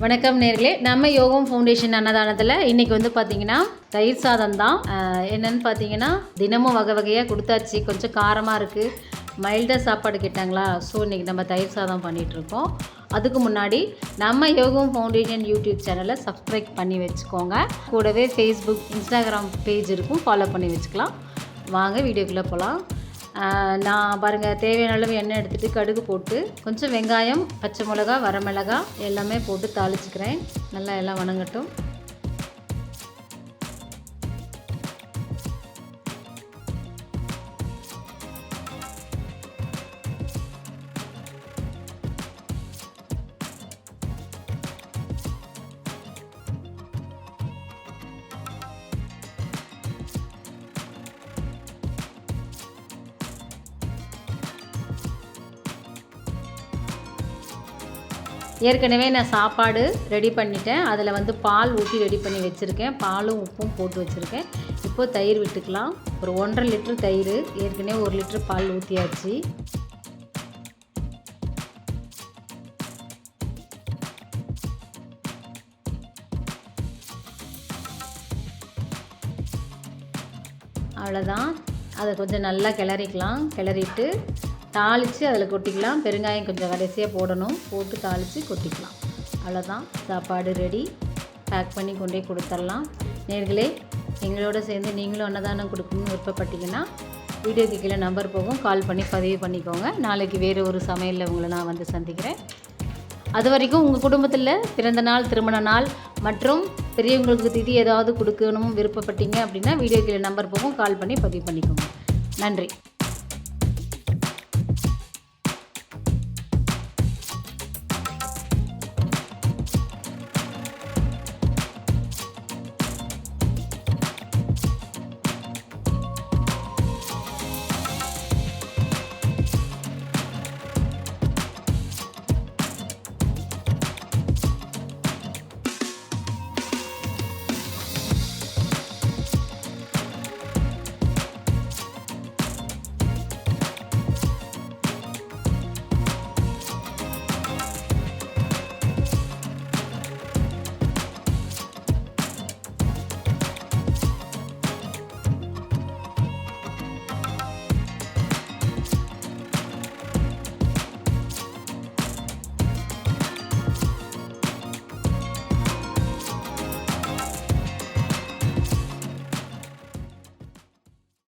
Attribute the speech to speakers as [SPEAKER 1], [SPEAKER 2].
[SPEAKER 1] வணக்கம் நேர்களே, நம்ம யோகம் ஃபவுண்டேஷன் அன்னதானத்தில் இன்றைக்கி வந்து பார்த்திங்கன்னா தயிர் சாதம் தான். என்னென்னு பார்த்தீங்கன்னா தினமும் வகை வகையாக கொடுத்தாச்சு. கொஞ்சம் காரமாக இருக்குது, மைல்டாக சாப்பாடு கேட்டாங்களா, ஸோ இன்றைக்கி நம்ம தயிர் சாதம் பண்ணிகிட்ருக்கோம். அதுக்கு முன்னாடி நம்ம யோகம் ஃபவுண்டேஷன் யூடியூப் சேனலை சப்ஸ்கிரைப் பண்ணி வச்சுக்கோங்க. கூடவே ஃபேஸ்புக், இன்ஸ்டாகிராம் பேஜ் இருக்கும், ஃபாலோ பண்ணி வச்சுக்கலாம். வாங்க வீடியோக்குள்ளே போகலாம். நான் பாருங்கள், தேவையான அளவு எண்ணெய் எடுத்துகிட்டு கடுகு போட்டு கொஞ்சம் வெங்காயம், பச்சை மிளகா, வரமிளகா எல்லாமே போட்டு தாளிச்சுக்கிறேன். நல்லா எல்லாம் வணங்கட்டும். ஏற்கனவே நான் சாப்பாடு ரெடி பண்ணிட்டேன். அதில் வந்து பால் ஊற்றி ரெடி பண்ணி வச்சுருக்கேன். பாலும் உப்பும் போட்டு வச்சுருக்கேன். இப்போது தயிர் விட்டுக்கலாம். ஒரு 1.5 லிட்டர் தயிர், ஏற்கனவே 1 லிட்டர் பால் ஊற்றியாச்சு. அவ்வளோதான். அதை கொஞ்சம் நல்லா கிளறிக்கலாம். கிளறிட்டு தாளித்து அதில் கொட்டிக்கலாம். பெருங்காயம் கொஞ்சம் கடைசியாக போடணும், போட்டு தாளித்து கொட்டிக்கலாம். அவ்வளோதான், சாப்பாடு ரெடி. பேக் பண்ணி கொண்டே கொடுத்துடலாம். நேர்களே, எங்களோட சேர்ந்து நீங்களும் அன்னதானம் கொடுக்கணும்னு விருப்பப்பட்டீங்கன்னா வீடியோக்கு கீழே நம்பர் போகும், கால் பண்ணி பதிவு பண்ணிக்கோங்க. நாளைக்கு வேறு ஒரு சமையலில் உங்களை நான் வந்து சந்திக்கிறேன். அது வரைக்கும் உங்கள் குடும்பத்தில் பிறந்த நாள், திருமண நாள் மற்றும் பெரியவங்களுக்கு திதி ஏதாவது கொடுக்கணும் விருப்பப்பட்டீங்க அப்படின்னா வீடியோ கீழே நம்பர் போகும், கால் பண்ணி பதிவு பண்ணிக்கோங்க. நன்றி.